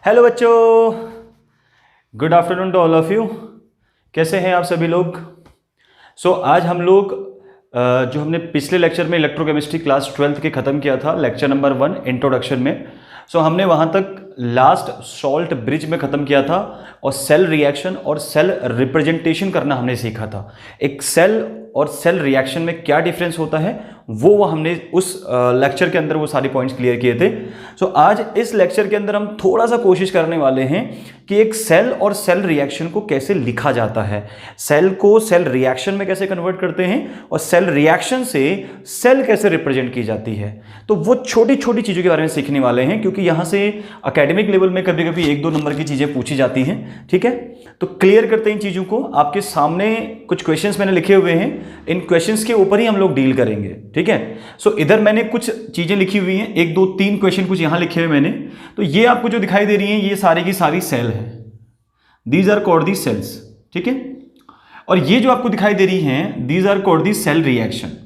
Hello बच्चों, good afternoon to all of you. कैसे हैं आप सभी लोग? आज हम लोग जो हमने पिछले लेक्चर में इलेक्ट्रोकेमिस्ट्री क्लास 12th के ख़त्म किया था, लेक्चर नंबर 1 इंट्रोडक्शन में। हमने वहाँ तक लास्ट सॉल्ट ब्रिज में ख़त्म किया था और सेल रिएक्शन और सेल रिप्रेजेंटेशन करना हमने सीखा था। एक सेल और सेल रिएक्शन में क्या डिफरेंस होता है वो हमने उस लेक्चर के अंदर वो सारे पॉइंट्स क्लियर किए थे। आज इस लेक्चर के अंदर हम थोड़ा सा कोशिश करने वाले हैं कि एक सेल और सेल रिएक्शन को कैसे लिखा जाता है, सेल को सेल रिएक्शन में कैसे कन्वर्ट करते हैं और सेल रिएक्शन से सेल कैसे रिप्रेजेंट की जाती है। तो वो छोटी छोटी चीज़ों के बारे में सीखने वाले हैं, क्योंकि यहाँ से एकेडमिक लेवल में कभी कभी 1-2 नंबर की चीज़ें पूछी जाती हैं। ठीक है, तो क्लियर करते हैं इन चीज़ों को। आपके सामने कुछ क्वेश्चंस मैंने लिखे हुए हैं, इन क्वेश्चंस के ऊपर ही हम लोग डील करेंगे। ठीक है, इधर मैंने कुछ चीज़ें लिखी हुई हैं, 1, 2, 3 क्वेश्चन कुछ यहाँ लिखे हुए मैंने। तो ये आपको जो दिखाई दे रही हैं ये सारी की सारी सेल है, these are called the cells. ठीक है, और ये जो आपको दिखाई दे रही हैं these are called the cell reaction.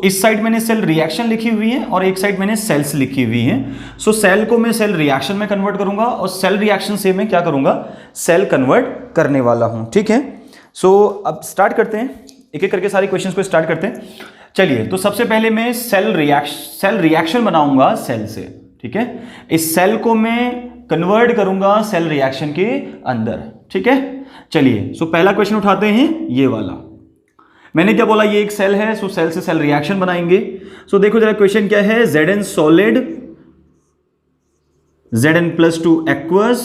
इस साइड मैंने सेल रिएक्शन लिखी हुई है और एक साइड मैंने सेल्स लिखी हुई हैं। सेल को मैं सेल रिएक्शन में कन्वर्ट करूंगा और सेल रिएक्शन से मैं क्या करूंगा, सेल कन्वर्ट करने वाला हूं। ठीक है, अब स्टार्ट करते हैं, एक एक करके सारे क्वेश्चंस को स्टार्ट करते हैं। चलिए, तो सबसे पहले मैं सेल रिएक्शन बनाऊंगा सेल से। ठीक है, इस सेल को मैं कन्वर्ट करूंगा सेल रिएक्शन के अंदर। ठीक है, चलिए पहला क्वेश्चन उठाते हैं, ये वाला। मैंने क्या बोला, ये एक सेल है, सेल से सेल रिएक्शन बनाएंगे। देखो जरा क्वेश्चन क्या है, Zn solid, Zn+2 aqueous,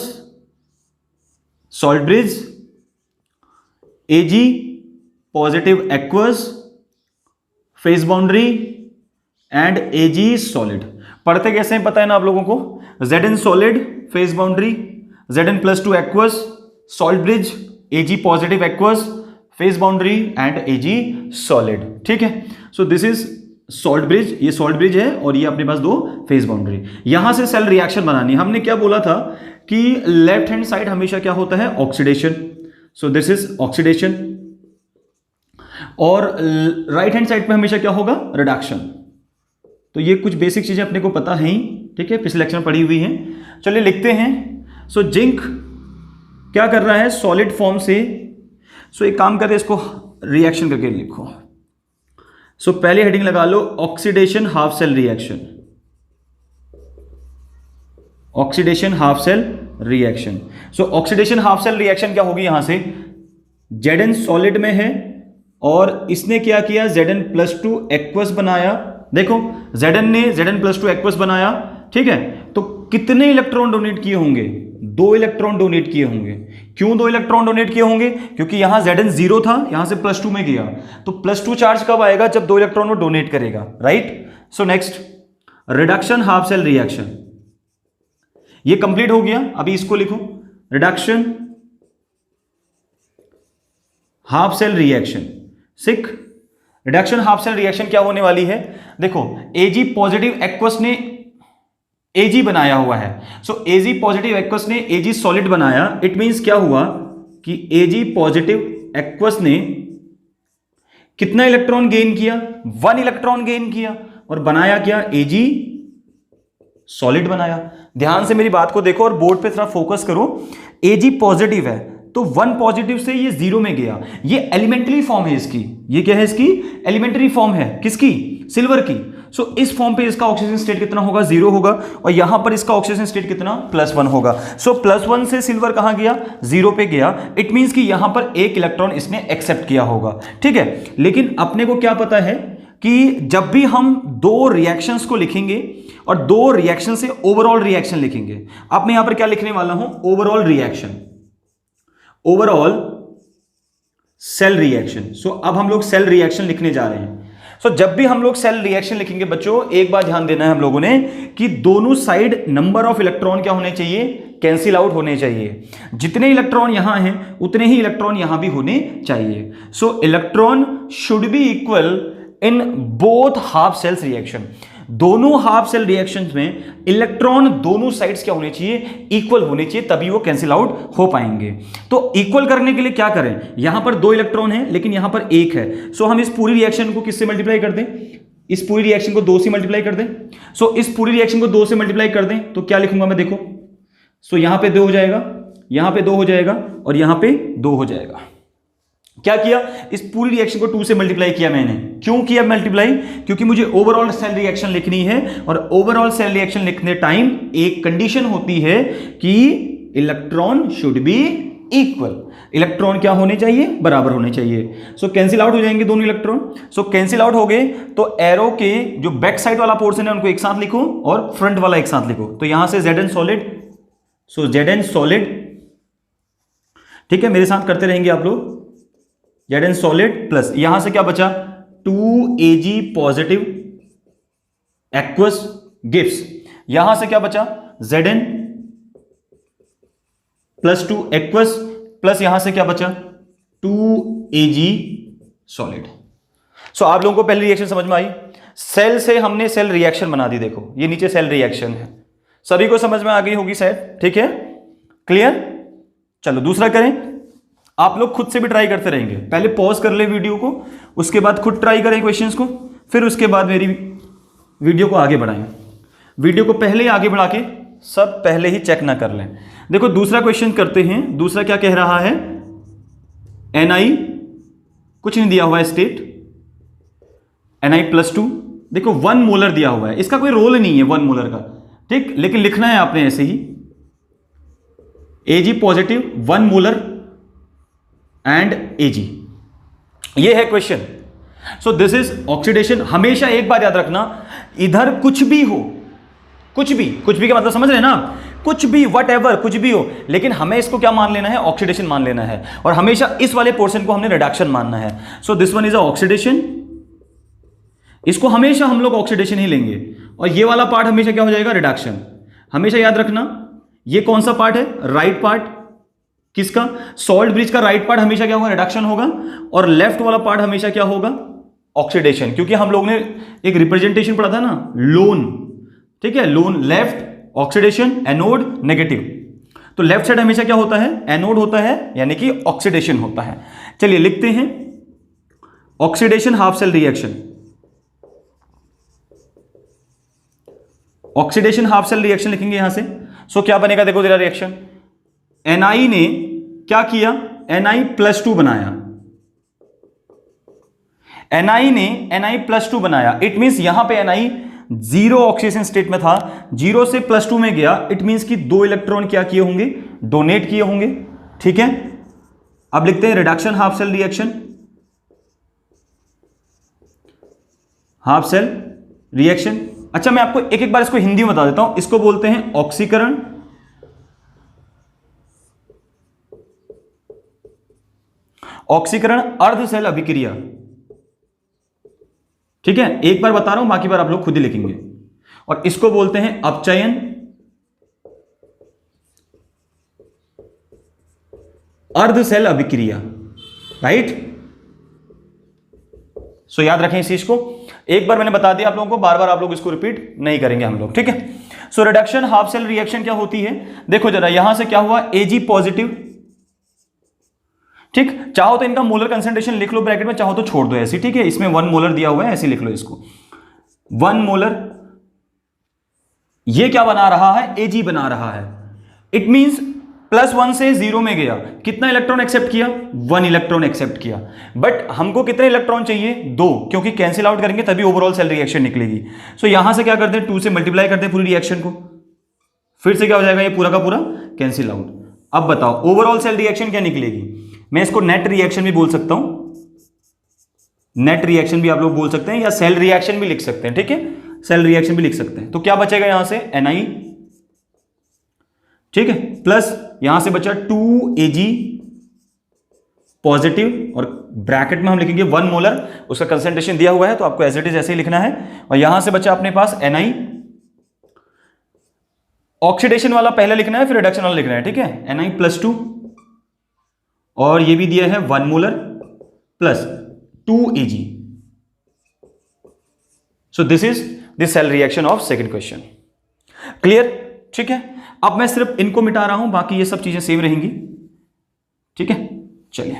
salt bridge, Ag positive aqueous, phase boundary and Ag solid. पढ़ते कैसे हैं पता है ना आप लोगों को, Zn solid, phase boundary, Zn+2 aqueous, salt bridge, Ag positive aqueous, phase boundary and Ag solid. ठीक है, दिस इज सॉल्ट ब्रिज, ये सॉल्ट ब्रिज है और ये अपने पास 2 फेज बाउंड्री। यहां से सेल रिएक्शन बनानी। हमने क्या बोला था कि लेफ्ट हैंड साइड हमेशा क्या होता है, ऑक्सीडेशन। दिस इज ऑक्सीडेशन, और राइट हैंड साइड पे हमेशा क्या होगा, रिडक्शन। तो ये कुछ बेसिक चीजें अपने को पता है ही। ठीक है, पिछले लेक्चर में पढ़ी हुई हैं। चलिए लिखते हैं। जिंक क्या कर रहा है, सॉलिड फॉर्म से। एक काम करते हैं, इसको रिएक्शन करके लिखो। पहले हेडिंग लगा लो, oxidation half cell reaction. Oxidation half cell reaction. Oxidation half cell reaction क्या होगी, यहां से Zn सॉलिड में है और इसने क्या किया, Zn+2 एक्वस बनाया। देखो Zn ने Zn+2 एक्वस बनाया। ठीक है, तो कितने इलेक्ट्रॉन डोनेट किए होंगे, 2 इलेक्ट्रॉन डोनेट किए होंगे। क्यों 2 इलेक्ट्रॉन डोनेट किए होंगे, क्योंकि यहां Zn 0 था, यहां से +2 में गया। तो +2 चार्ज कब आएगा, जब 2 इलेक्ट्रॉन वो डोनेट करेगा। Right. Next, reduction half cell reaction, ये कंप्लीट हो गया। अभी इसको लिखो, रिडक्शन हाफ सेल रिएक्शन। सिक रिडक्शन हाफ सेल रिएक्शन क्या होने वाली है, देखो Ag पॉजिटिव एक्वस ने Ag बनाया हुआ है। Ag पॉजिटिव एक्वस ने Ag सॉलिड बनाया। इट मींस क्या हुआ कि Ag पॉजिटिव एक्वस ने कितना इलेक्ट्रॉन गेन किया, 1 इलेक्ट्रॉन गेन किया और बनाया क्या, Ag सॉलिड बनाया। ध्यान से मेरी बात को देखो और बोर्ड पे थोड़ा फोकस करो। Ag पॉजिटिव है तो 1 पॉजिटिव से ये 0 में गया। ये एलिमेंट्री फॉर्म है इसकी, ये क्या है, इसकी एलिमेंट्री फॉर्म है, किसकी, सिल्वर की। इस फॉर्म पे इसका ऑक्सीजन स्टेट कितना होगा, 0 होगा, और यहां पर इसका ऑक्सीजन स्टेट कितना, +1 होगा। +1 से सिल्वर कहां गया, 0 पे गया। इट मींस कि यहां पर 1 इलेक्ट्रॉन इसने एक्सेप्ट किया होगा। ठीक है, लेकिन अपने को क्या पता है कि जब भी हम 2 रिएक्शंस को लिखेंगे और 2 रिएक्शन से ओवरऑल रिएक्शन लिखेंगे। अब मैं यहां पर क्या लिखने वाला हूं, overall reaction, overall cell reaction. अब हम लोग सेल रिएक्शन लिखने जा रहे हैं। जब भी हम लोग सेल रिएक्शन लिखेंगे बच्चों, एक बात ध्यान देना है हम लोगों ने कि दोनों साइड नंबर ऑफ इलेक्ट्रॉन क्या होने चाहिए, कैंसिल आउट होने चाहिए। जितने इलेक्ट्रॉन यहां हैं उतने ही इलेक्ट्रॉन यहां भी होने चाहिए। Electron should be equal in both half cells reaction. दोनों हाफ सेल रिएक्शंस में इलेक्ट्रॉन दोनों साइड्स क्या होने चाहिए, इक्वल होने चाहिए, तभी वो कैंसिल आउट हो पाएंगे। तो इक्वल करने के लिए क्या करें, यहां पर 2 इलेक्ट्रॉन है लेकिन यहां पर 1 है। हम इस पूरी रिएक्शन को किससे मल्टीप्लाई कर दें, इस पूरी रिएक्शन को 2 से मल्टीप्लाई कर दें। सो इस पूरी रिएक्शन को 2 से मल्टीप्लाई कर दें तो क्या लिखूंगा मैं, देखो। सो यहां पे 2 हो जाएगा, यहां पे 2 हो जाएगा और यहां पे 2 हो जाएगा। क्या किया, इस पूरी रिएक्शन को 2 से मल्टीप्लाई किया मैंने। क्यों किया मल्टीप्लाई, क्योंकि मुझे ओवरऑल सेल रिएक्शन लिखनी है और ओवरऑल सेल रिएक्शन लिखने टाइम एक कंडीशन होती है कि electron should be equal. Electron क्या होने चाहिए, बराबर होने चाहिए। सो कैंसिल आउट हो जाएंगे दोनों इलेक्ट्रॉन। सो कैंसिल आउट हो गए तो एरो के जो बैक साइड वाला पोर्शन है उनको एक साथ लिखो और फ्रंट वाला एक साथ लिखो। तो यहां से Zn सॉलिड, सो Zn सॉलिड, ठीक है, मेरे साथ करते रहेंगे आप लोग। Zn सॉलिड प्लस यहां से क्या बचा, 2Ag पॉजिटिव एक्वस गिव्स, यहां से क्या बचा, Zn प्लस 2 एक्वस प्लस यहां से क्या बचा, 2Ag सॉलिड। सो आप लोगों को पहली रिएक्शन समझ में आई। सेल से हमने सेल रिएक्शन बना दी। देखो ये नीचे सेल रिएक्शन है, सभी को समझ में आ गई होगी शायद, ठीक है, क्लियर। चलो दूसरा करें। आप लोग खुद से भी ट्राई करते रहेंगे, पहले पॉज कर ले वीडियो को, उसके बाद खुद ट्राई करें क्वेश्चंस को, फिर उसके बाद मेरी वीडियो को आगे बढ़ाएं। वीडियो को पहले ही आगे बढ़ा के सब पहले ही चेक ना कर लें। देखो दूसरा क्वेश्चन करते हैं। दूसरा क्या कह रहा है, Ni कुछ नहीं दिया हुआ है, स्टेट Ni प्लस 2, देखो 1 मोलर दिया हुआ है, इसका कोई रोल नहीं है 1 मोलर का, ठीक, लेकिन लिखना है आपने ऐसे ही, Ag positive 1 molar and Ag, ये है question. So this is oxidation. हमेशा एक बात याद रखना, इधर कुछ भी हो, कुछ भी का मतलब समझ रहे हैं ना, कुछ भी, व्हाटएवर, कुछ भी हो, लेकिन हमें इसको क्या मान लेना है, ऑक्सीडेशन मान लेना है। और हमेशा इस वाले पोर्शन को हमने रिडक्शन मानना है। So this one is a oxidation, इसको हमेशा हम लोग ऑक्सीडेशन ही लेंगे। और ये वाला पार्ट हमेशा क्या हो जाएगा, रिडक्शन। हमेशा याद रखना ये कौन सा पार्ट है, राइट पार्ट किसका, सॉल्ट ब्रिज का राइट पार्ट हमेशा क्या होगा, रिडक्शन होगा, और लेफ्ट वाला पार्ट हमेशा क्या होगा, ऑक्सीडेशन। क्योंकि हम लोग ने एक रिप्रेजेंटेशन पढ़ा था ना, लोन, ठीक है, loan left oxidation, anode negative. तो लेफ्ट साइड हमेशा क्या होता है, एनोड होता है, यानी कि ऑक्सीडेशन होता है। चलिए लिखते हैं oxidation half cell reaction. Oxidation half cell reaction लिखेंगे यहां से। सो क्या बनेगा, देखो तेरा रिएक्शन, Ni ने क्या किया, Ni प्लस 2 बनाया, Ni ने Ni प्लस 2 बनाया। इट मींस यहां पे Ni 0 ऑक्सीडेशन स्टेट में था, 0 से प्लस 2 में गया। इट मींस कि 2 इलेक्ट्रॉन क्या किए होंगे, डोनेट किए होंगे, ठीक है। अब लिखते हैं reduction half cell reaction. Half cell reaction, अच्छा मैं आपको एक एक बार इसको हिंदी में बता देता हूं। इसको बोलते हैं ऑक्सीकरण, ऑक्सीकरण अर्ध सेल अभिक्रिया, ठीक है। एक बार बता रहा हूं, बाकी बार आप लोग खुद ही लिखेंगे। और इसको बोलते हैं अपचयन अर्ध सेल अभिक्रिया, राइट। सो याद रखें इस चीज को। एक बार मैंने बता दिया आप लोगों को, बार बार आप लोग इसको रिपीट नहीं करेंगे हम लोग, ठीक है। So reduction half cell reaction क्या होती है, देखो जरा, यहां से क्या हुआ, Ag पॉजिटिव, ठीक। चाहो तो इनका मोलर कंसंट्रेशन लिख लो ब्रैकेट में, चाहो तो छोड़ दो ऐसी, ठीक है। इसमें 1 मोलर दिया हुआ है, ऐसे लिख लो इसको, 1 मोलर। ये क्या बना रहा है, Ag बना रहा है। इट मींस +1 से 0 में गया, कितना इलेक्ट्रॉन एक्सेप्ट किया, 1 इलेक्ट्रॉन एक्सेप्ट किया। बट हमको कितने इलेक्ट्रॉन चाहिए, 2, क्योंकि कैंसिल आउट करेंगे तभी ओवरऑल सेल रिएक्शन निकलेगी। सो यहां से क्या करते हैं, 2 से मल्टीप्लाई करते हैं पूरी रिएक्शन को, फिर से क्या हो जाएगा, ये पूरा का पूरा कैंसिल आउट। अब बताओ ओवरऑल सेल रिएक्शन क्या निकलेगी। मैं इसको नेट रिएक्शन भी बोल सकता हूं, नेट रिएक्शन भी आप लोग बोल सकते हैं, या सेल रिएक्शन भी लिख सकते हैं, ठीक है, सेल रिएक्शन भी लिख सकते हैं। तो क्या बचेगा यहां से, Ni, ठीक है, प्लस यहां से बचा 2Ag पॉजिटिव, और ब्रैकेट में हम लिखेंगे 1 मोलर, उसका कंसंट्रेशन दिया हुआ है तो आपको एज इट इज ऐसे ही लिखना है। और यहां से बचा अपने पास Ni, ऑक्सीडेशन वाला पहले लिखना है, फिर रिडक्शन वाला लिखना है, ठीक है। Ni प्लस 2, और ये भी दिया है 1 molar plus 2Ag। So this is the cell reaction of second question. Clear, ठीक है। अब मैं सिर्फ इनको मिटा रहा हूं, बाकी ये सब चीजें सेम रहेंगी, ठीक है। चलिए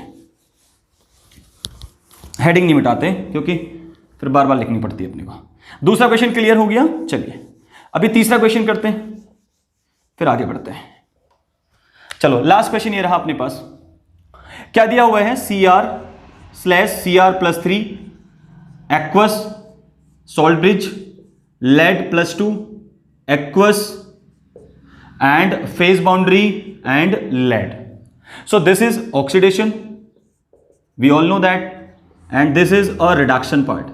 हेडिंग नहीं मिटाते क्योंकि फिर बार बार लिखनी पड़ती है अपने को। दूसरा क्वेश्चन क्लियर हो गया। चलिए अभी तीसरा क्वेश्चन करते हैं, फिर आगे बढ़ते हैं। चलो लास्ट क्वेश्चन ये रहा अपने पास। क्या दिया हुआ है? Cr/Cr+3 aqueous salt bridge, lead+2 aqueous and phase boundary and lead. So this is oxidation, we all know that, and this is a reduction part.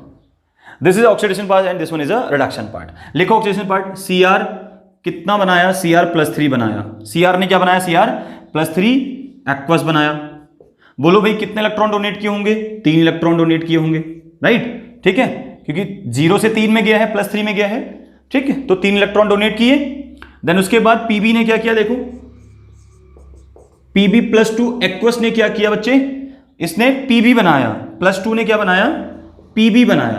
This is oxidation part and this one is a reduction part. लिखो oxidation part। Cr कितना बनाया? Cr+3 बनाया। Cr ने क्या बनाया? Cr+3 aqueous बनाया। बोलो भाई कितने इलेक्ट्रॉन डोनेट किए होंगे? 3 इलेक्ट्रॉन डोनेट किए होंगे, राइट? ठीक है, क्योंकि 0 से 3 में गया है, +3 में गया है, ठीक है, तो 3 इलेक्ट्रॉन डोनेट किए। देन उसके बाद पीबी ने क्या किया? देखो Pb+2 एक्वस ने क्या किया बच्चे? इसने पीबी बनाया, +2 ने क्या बनाया? पीबी बनाया।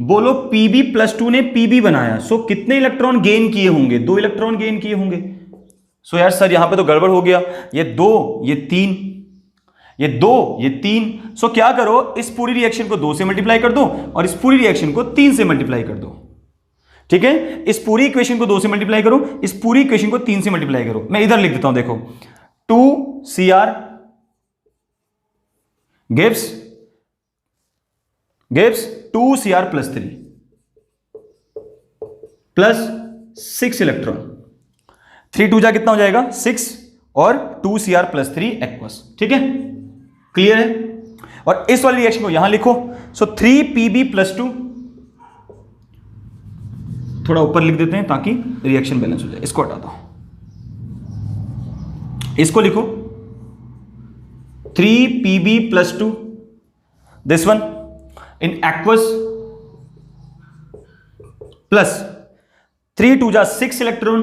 बोलो Pb+2 ने पीबी बनाया, सो कितने इलेक्ट्रॉन गेन किए होंगे? 2 इलेक्ट्रॉन गेन किए होंगे। सो यार सर यहां पे तो गड़बड़ हो गया, ये 2 ये 3, ये 2 ये 3। सो क्या करो, इस पूरी रिएक्शन को 2 से मल्टीप्लाई कर दो और इस पूरी रिएक्शन को 3 से मल्टीप्लाई कर दो। ठीक है, इस पूरी इक्वेशन को 2 से मल्टीप्लाई करो, इस पूरी इक्वेशन को 3 से मल्टीप्लाई करो। मैं इधर लिख देता हूं, देखो 2Cr gives 2Cr+3 plus 6 electron. 3 2 जा कितना हो जाएगा? 6 और 2Cr+3 एक्वस। ठीक है, क्लियर है? और इस वाली रिएक्शन को यहां लिखो। सो 3Pb+2, थोड़ा ऊपर लिख देते हैं ताकि रिएक्शन बैलेंस हो जाए। इसको हटा दो, इसको लिखो 3Pb+2 this one in aqueous plus 3 2 जा 6 electron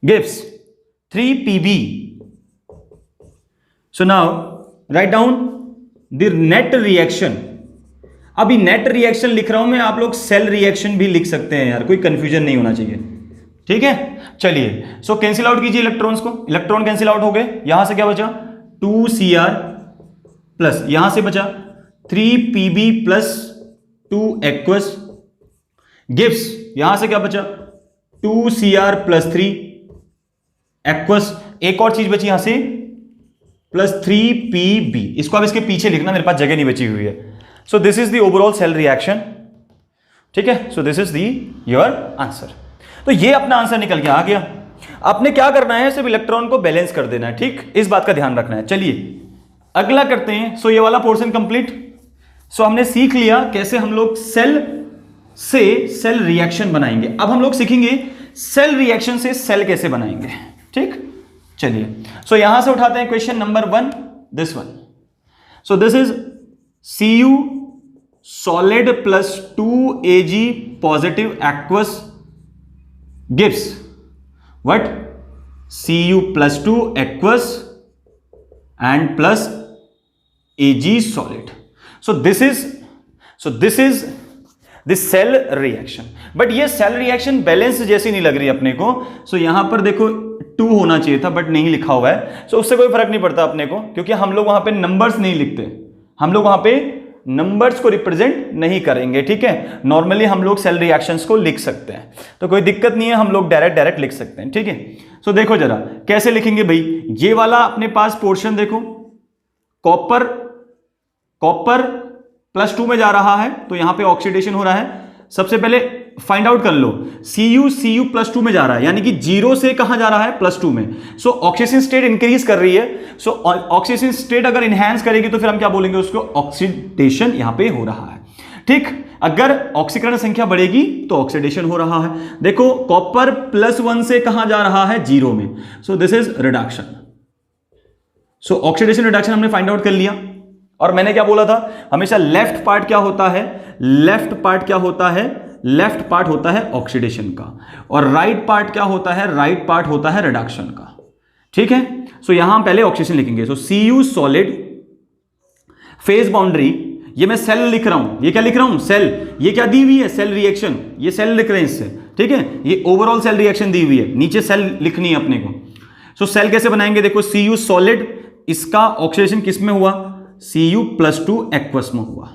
gives 3Pb। So now write down the net reaction. अभी नेट रिएक्शन लिख रहा हूं मैं, आप लोग सेल रिएक्शन भी लिख सकते हैं यार, कोई कंफ्यूजन नहीं होना चाहिए। ठीक है, चलिए सो कैंसिल आउट कीजिए इलेक्ट्रॉन्स को। इलेक्ट्रॉन कैंसिल आउट हो गए। यहां से क्या बचा? 2Cr प्लस यहां से बचा 3Pb+2 एक्वस गिव्स, यहां से क्या बचा? 2Cr+3 aqueous. एक और चीज बची यहां से प्लस 3Pb। इसको अब इसके पीछे लिखना, मेरे पास जगह नहीं बची हुई है। So this is the overall cell reaction. ठीक है, so this is the your answer. तो ये अपना आंसर निकल के आ गया। आपने क्या करना है? सिर्फ इलेक्ट्रॉन को बैलेंस कर देना है। ठीक, इस बात का ध्यान रखना है। चलिए अगला करते हैं। सो ये वाला पोर्शन कंप्लीट। सो हमने सीख लिया कैसे हम लोग सेल से सेल रिएक्शन बनाएंगे। अब हम लोग सीखेंगे सेल रिएक्शन से सेल कैसे बनाएंगे। ठीक, चलिए सो यहां से उठाते हैं question number 1, this one. So this is Cu solid plus 2Ag positive aqueous gives what? Cu+2 aqueous and plus Ag solid. So this is the cell reaction. But ये सेल रिएक्शन बैलेंस जैसी नहीं लग रही अपने को। सो यहां पर देखो 2 होना चाहिए था बट नहीं लिखा हुआ है। सो उससे कोई फर्क नहीं पड़ता अपने को, क्योंकि हम लोग वहां पे नंबर्स नहीं लिखते, हम लोग वहां पे नंबर्स को रिप्रेजेंट नहीं करेंगे। ठीक है, नॉर्मली हम लोग सेल रिएक्शंस को लिख सकते हैं, तो कोई दिक्कत नहीं है, हम लोग डायरेक्ट लिख सकते हैं। ठीक है, सो देखो जरा कैसे लिखेंगे भाई। ये वाला अपने पास पोर्शन देखो, कॉपर +2 में जा रहा है, तो यहां पे ऑक्सीडेशन हो रहा है। सबसे पहले फाइंड आउट कर लो, Cu+2 में जा रहा है, यानी कि 0 से कहां जा रहा है? +2 में। सो ऑक्सीडेशन स्टेट इंक्रीज कर रही है। सो ऑक्सीडेशन स्टेट अगर इंहांस करेगी तो फिर हम क्या बोलेंगे उसको? ऑक्सीडेशन यहां पे हो रहा है। ठीक, अगर ऑक्सीकरण संख्या बढ़ेगी तो ऑक्सीडेशन हो रहा है। देखो कॉपर +1 से कहां जा रहा है? 0 में। सो this is reduction. So oxidation reduction हमने फाइंड आउट कर लिया। और मैंने क्या बोला था? हमेशा लेफ्ट पार्ट क्या होता है? लेफ्ट पार्ट होता है ऑक्सीडेशन का, और राइट पार्ट क्या होता है? राइट पार्ट होता है रिडक्शन का। ठीक है, सो यहां हम पहले ऑक्सीडेशन लिखेंगे। सो Cu सॉलिड, फेज बाउंड्री, ये मैं सेल लिख रहा हूं। ये क्या लिख रहा हूं? सेल। ये क्या दी हुई है? Cell reaction. ये सेल लिख रहे हैं इससे। ठीक है, ये ओवरऑल सेल रिएक्शन दी हुई है, नीचे सेल लिखनी है अपने को। सो सेल कैसे बनाएंगे? देखो Cu सॉलिड, इसका ऑक्सीडेशन किस में हुआ? Cu+2 एक्वस में हुआ।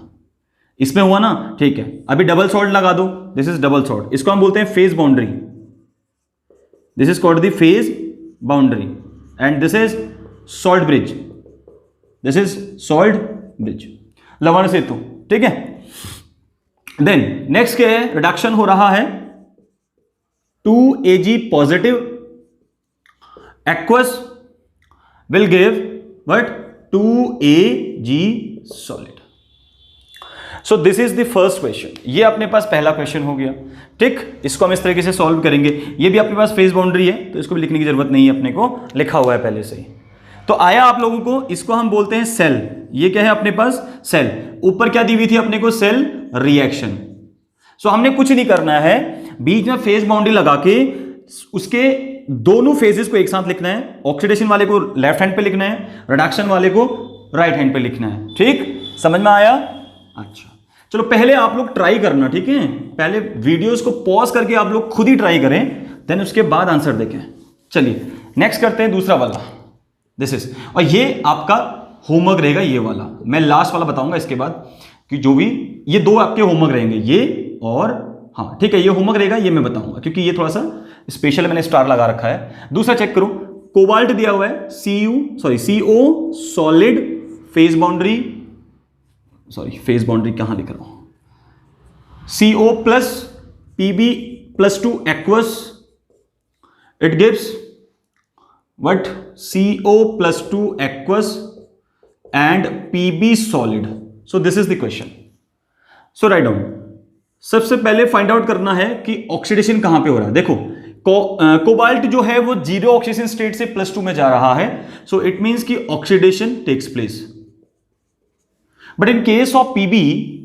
इसमें हुआ ना, ठीक है। अभी डबल सॉल्ट लगा दो, दिस इज डबल सॉल्ट, इसको हम बोलते हैं phase boundary, this is called the phase boundary, and this is salt bridge, this is salt bridge, लवण सेतु, ठीक है। देन नेक्स्ट क्या है, रिडक्शन हो रहा है 2Ag positive aqueous will give what 2Ag solid. So this is the first question, ये अपने पास पहला क्वेश्चन हो गया, ठीक। इसको हम इस तरीके से सॉल्व करेंगे। ये भी अपने पास फेज बाउंड्री है तो इसको भी लिखने की जरूरत नहीं है, अपने को लिखा हुआ है पहले से ही। तो आया आप लोगों को, इसको हम बोलते हैं सेल, ये क्या है अपने पास सेल, ऊपर क्या दी हुई थी अपने को, सेल रिएक्शन। सो हमने कुछ नहीं करना है, बीच में फेज बाउंड्री लगा के उसके दोनों फेजेस को एक साथ लिखना है, ऑक्सीडेशन वाले को लेफ्ट हैंड पे लिखना है, रिडक्शन वाले को राइट हैंड पे लिखना है, ठीक, समझ में आया। अच्छा चलो पहले आप लोग ट्राई करना, ठीक है, पहले वीडियोस को पॉज करके आप लोग खुद ही ट्राई करें, देन उसके बाद आंसर देखें। चलिए नेक्स्ट करते हैं दूसरा वाला, दिस इज, और ये आपका होमवर्क रहेगा, ये वाला मैं लास्ट वाला बताऊंगा इसके बाद, कि जो भी ये दो आपके होमवर्क रहेंगे, ये और हाँ ठीक है, ये होमवर्क रहेगा, ये मैं बताऊंगा क्योंकि ये थोड़ा सा स्पेशल है, मैंने स्टार लगा रखा है। दूसरा चेक करो, कोबाल्ट दिया हुआ है, CO solid phase boundary, sorry phase boundary कहां लिख रहा हूं, CO plus Pb+2 aqueous, it gives what CO+2 aqueous and Pb solid. So this is the question. So write down, सबसे पहले फाइंड आउट करना है कि ऑक्सीडेशन कहां पे हो रहा है। देखो कोबाल्ट जो है वो 0 ऑक्सीडेशन स्टेट से +2 में जा रहा है, सो इट मींस कि oxidation takes place. But in case of PB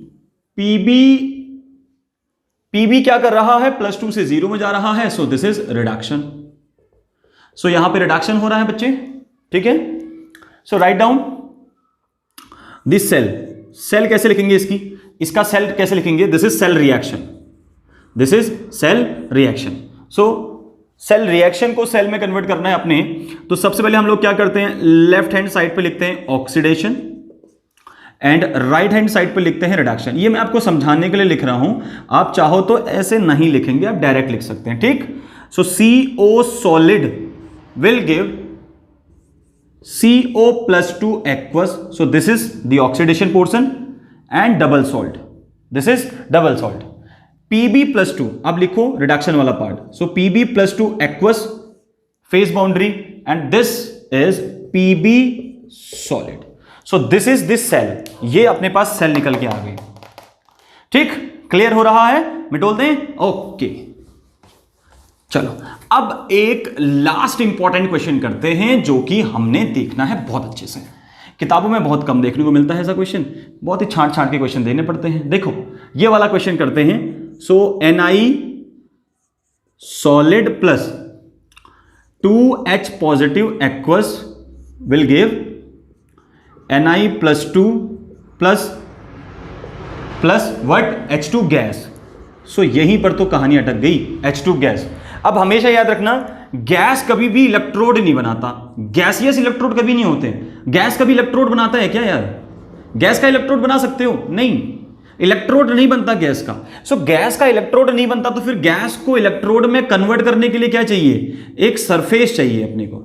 क्या कर रहा है, +2 से 0 में जा रहा है, so this is reduction. So यहां पे रिडक्शन हो रहा है बच्चे, ठीक है। So write down this cell कैसे लिखेंगे इसका सेल कैसे लिखेंगे, this is cell reaction, this is cell reaction. So cell reaction को सेल में कन्वर्ट करना है अपने, तो सबसे पहले हम लोग क्या करते हैं, लेफ्ट हैंड साइड पे लिखते हैं oxidation and right hand side पे लिखते हैं रिडक्शन। ये मैं आपको समझाने के लिए लिख रहा हूं, आप चाहो तो ऐसे नहीं लिखेंगे, आप डायरेक्ट लिख सकते हैं, ठीक। सो CO solid will give CO+2 aqueous, so this is the oxidation portion and double salt, this is double salt। Pb+2 अब लिखो रिडक्शन वाला part, so Pb+2 aqueous phase boundary and this is Pb solid, so this is this cell, ये अपने पास cell निकल के आ गई, ठीक, clear हो रहा है, मिटोल दें, ओके। चलो अब एक लास्ट इंपॉर्टेंट क्वेश्चन करते हैं जो कि हमने देखना है बहुत अच्छे से, किताबों में बहुत कम देखने को मिलता है ऐसा क्वेश्चन, बहुत ही छांट के क्वेश्चन देने पड़ते हैं। देखो ये वाला क्वेश्चन करते हैं। So Na solid plus 2H positive aqueous will give Na+2 plus what H2 gas. So यहीं पर तो कहानी अटक गई, H2 गैस। अब हमेशा याद रखना, गैस कभी भी इलेक्ट्रोड नहीं बनाता, गैसियस इलेक्ट्रोड कभी नहीं होते। गैस कभी इलेक्ट्रोड बनाता है क्या यार, गैस का इलेक्ट्रोड बना सकते हो, नहीं, इलेक्ट्रोड नहीं बनता गैस का। सो गैस का इलेक्ट्रोड नहीं बनता, तो फिर गैस को इलेक्ट्रोड में कन्वर्ट करने के लिए क्या चाहिए, एक सरफेस चाहिए अपने को,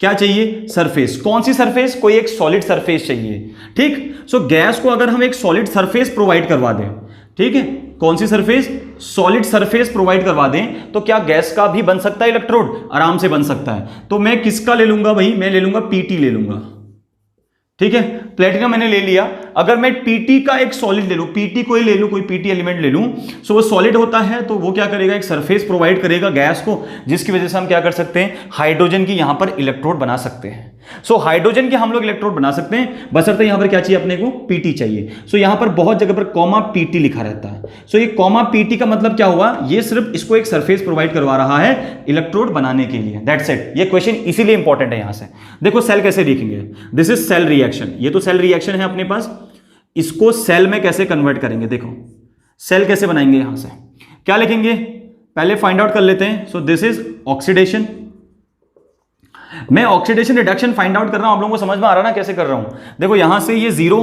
क्या चाहिए, सरफेस। कौन सी सरफेस, कोई एक सॉलिड सरफेस चाहिए, ठीक। सो गैस को अगर हम एक सॉलिड सरफेस प्रोवाइड करवा दें, ठीक है, कौन सी सरफेस, सॉलिड सरफेस प्रोवाइड करवा दें, तो क्या गैस का भी बन सकता है इलेक्ट्रोड, आराम से बन सकता है। तो मैं किसका ले लूंगा भाई, मैं ले लूंगा Pt ले लूंगा, ठीक है, प्लेटिनम मैंने ले लिया। अगर मैं Pt का एक सॉलिड ले लूं, Pt कोई ले लूं, कोई Pt एलिमेंट ले लूं, सो वो सॉलिड होता है, तो वो क्या करेगा, एक सरफेस प्रोवाइड करेगा गैस को, जिसकी वजह से हम क्या कर सकते हैं, हाइड्रोजन की यहां पर इलेक्ट्रोड बना सकते हैं। सो हाइड्रोजन के हम लोग इलेक्ट्रोड बना सकते हैं, बशर्ते यहां पर क्या चाहिए अपने को, Pt चाहिए। सो यहां पर बहुत जगह पर कॉमा Pt लिखा रहता है। सो ये कॉमा Pt का मतलब क्या हुआ, ये सिर्फ इसको एक सरफेस प्रोवाइड करवा रहा है इलेक्ट्रोड बनाने के लिए, दैट्स इट। ये क्वेश्चन इसीलिए इंपॉर्टेंट है। यहां से देखो सेल कैसे लिखेंगे, दिस इज सेल रिएक्शन, ये तो सेल रिएक्शन है अपने पास, इसको सेल में कैसे कन्वर्ट करेंगे, देखो सेल कैसे बनाएंगे, यहां से क्या लिखेंगे, पहले फाइंड आउट कर लेते हैं। सो दिस इज ऑक्सीडेशन, मैं ऑक्सीडेशन रिडक्शन फाइंड आउट कर रहा हूं, आप लोगों को समझ में आ रहा है ना कैसे कर रहा हूं। देखो यहां से ये 0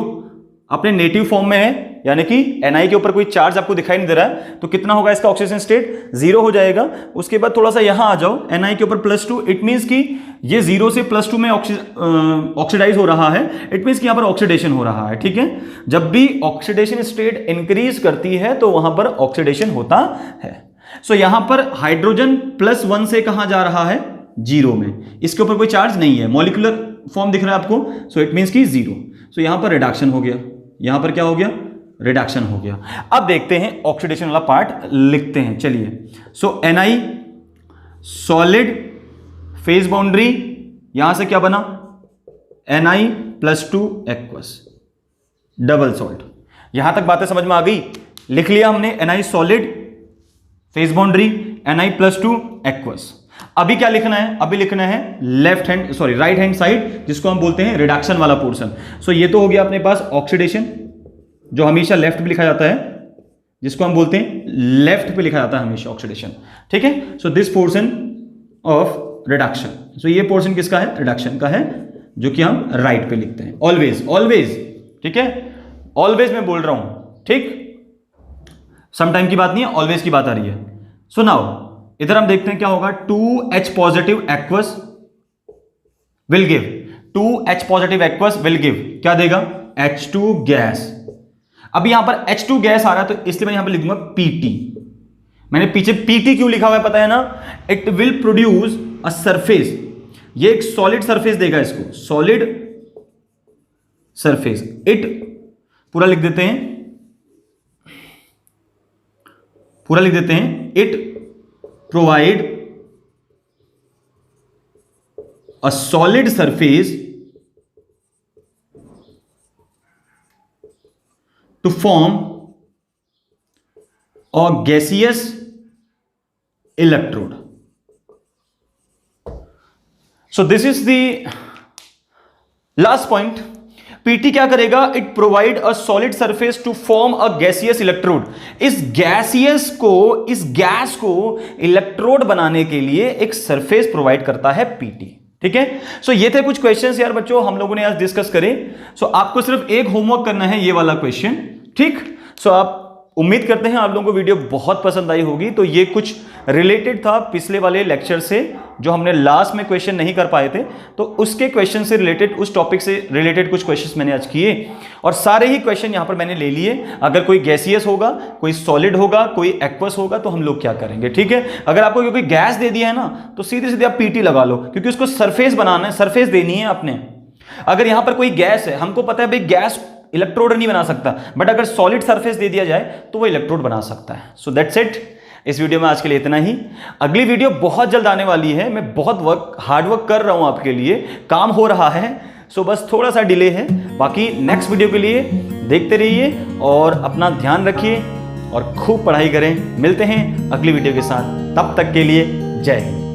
अपने नेटिव फॉर्म में है, यानी कि Na के ऊपर कोई चार्ज आपको दिखाई नहीं दे रहा है, तो कितना होगा इसका ऑक्सीडेशन स्टेट, 0 हो जाएगा। उसके बाद थोड़ा सा यहां आ जाओ, Na के ऊपर +2, इट मींस कि ये 0 से +2 में ऑक्सीडाइज हो रहा है, इट मींस कि यहां पर ऑक्सीडेशन हो रहा है। ठीक है, जब भी ऑक्सीडेशन स्टेट इंक्रीज करती है तो वहां पर ऑक्सीडेशन होता है। सो यहां पर हाइड्रोजन +1 से कहां जा रहा है, 0 में, इसके ऊपर कोई चार्ज नहीं है, मॉलिक्यूलर फॉर्म दिख रहा है आपको, सो इट मींस कि 0। सो यहां पर रिडक्शन हो गया, यहां पर क्या हो गया, रिडक्शन हो गया। अब देखते हैं ऑक्सीडेशन वाला पार्ट लिखते हैं, चलिए। सो Na सॉलिड फेज बाउंड्री, यहां से क्या बना, Na+2 एक्वस डबल सॉल्ट। यहां तक बातें समझ में आ गई, लिख लिया हमने Na solid phase boundary, Na+2 aqueous. अभी क्या लिखना है, अभी लिखना है राइट हैंड साइड, जिसको हम बोलते हैं रिडक्शन वाला पोर्शन। सो ये तो हो गया अपने पास ऑक्सीडेशन, जो हमेशा लेफ्ट पे लिखा जाता है, जिसको हम बोलते हैं लेफ्ट पे लिखा जाता है हमेशा ऑक्सीडेशन। ठीक है, so this portion of reduction, so ये पोर्शन किसका है, रिडक्शन का है, जो कि हम राइट पे लिखते हैं ऑलवेज, ऑलवेज। ठीक है, ऑलवेज मैं बोल रहा हूं, ठीक, समटाइम की बात नहीं है, ऑलवेज की बात आ रही है। सो नाउ इधर हम देखते हैं क्या होगा, 2H positive aqueous will give, 2H positive aqueous will give क्या देगा, H2 गैस। अब यहां पर H2 गैस आ रहा है, तो इसलिए मैं यहां पर लिख दूंगा PT। मैंने पीछे PT क्यों लिखा हुआ है पता है ना, it will produce a surface, ये एक सॉलिड सरफेस देगा इसको, सॉलिड सरफेस। इट पूरा लिख देते हैं, पूरा लिख देते हैं, it provide a solid surface to form a gaseous electrode. So this is the last point. PT क्या करेगा, it provide a solid surface to form a gaseous electrode. इस गैसियस को, इस गैस को इलेक्ट्रोड बनाने के लिए एक सरफेस प्रोवाइड करता है PT। ठीक है, सो ये थे कुछ क्वेश्चंस यार बच्चों, हम लोगों ने आज डिस्कस करे। सो आपको सिर्फ एक होमवर्क करना है, ये वाला क्वेश्चन। ठीक, सो आप उम्मीद करते हैं आप लोगों को वीडियो बहुत पसंद आई होगी। तो ये कुछ रिलेटेड था पिछले वाले लेक्चर से, जो हमने लास्ट में क्वेश्चन नहीं कर पाए थे, तो उसके क्वेश्चन से रिलेटेड, उस टॉपिक से रिलेटेड कुछ क्वेश्चंस मैंने आज किए, और सारे ही क्वेश्चन यहां पर मैंने ले लिए। अगर कोई गैसियस होगा, कोई सॉलिड होगा, कोई एक्वस होगा, तो हम लोग क्या करेंगे। ठीक है, अगर आपको कोई गैस दे दिया है ना, तो सीधे सीधे आप PT लगा लो, क्योंकि उसको सरफेस बनाना है, सरफेस देनी है आपने। अगर यहां पर कोई गैस है, हमको पता है भाई गैस इलेक्ट्रोड नहीं बना सकता, बट अगर सॉलिड सरफेस दे दिया जाए तो वो इलेक्ट्रोड बना सकता है। सो दैट्स इट, इस वीडियो में आज के लिए इतना ही। अगली वीडियो बहुत जल्द आने वाली है, मैं बहुत हार्ड वर्क कर रहा हूं आपके लिए, काम हो रहा है, सो बस थोड़ा सा डिले है। बाकी नेक्स्ट वीडियो के लिए देखते रहिए और अपना ध्यान रखिए और खूब पढ़ाई करें। मिलते हैं अगली वीडियो के साथ, तब तक के लिए जय हिंद।